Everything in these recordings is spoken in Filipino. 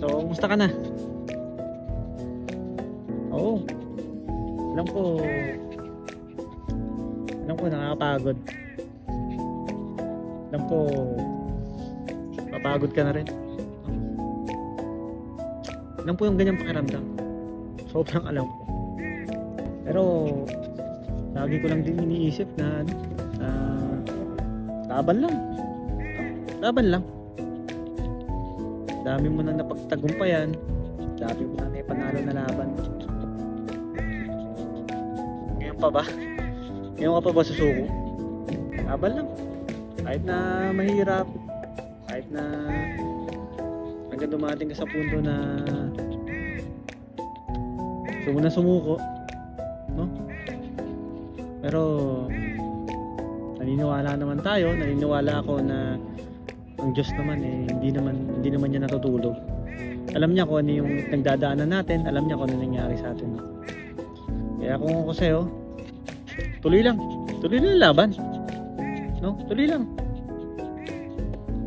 So, kumusta ka na? Oo. Alam ko nakakapagod. Alam ko papagod ka na rin. Alam ko yung ganyang pakiramdam. Sobrang alam ko. Pero lagi ko lang din iniisip na laban lang. Laban lang. Dami mo na napagtagumpayan. Dami mo na naipanalo na laban. Ngayon pa ba? Ngayon ka pa ba susuko? Laban lang. Kahit na mahirap, kahit na hanggang dumating ka sa punto na gusto mo na sumuko, no? Pero naniniwala naman tayo, naniniwala ako na ang Diyos naman hindi naman niya natutulog. Alam niya kung ano yung nagdadaanan natin, alam niya kung ano nangyari sa atin. Kaya kung ako sa'yo, tuloy lang laban, no? Tuloy lang,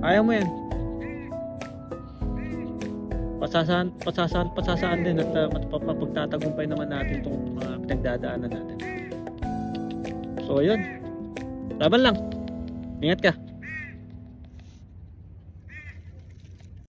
kaya mo yan. Pasasaan din at mapagtatagumpay naman natin itong mga pinagdadaanan natin. So ayun, laban lang, ingat ka.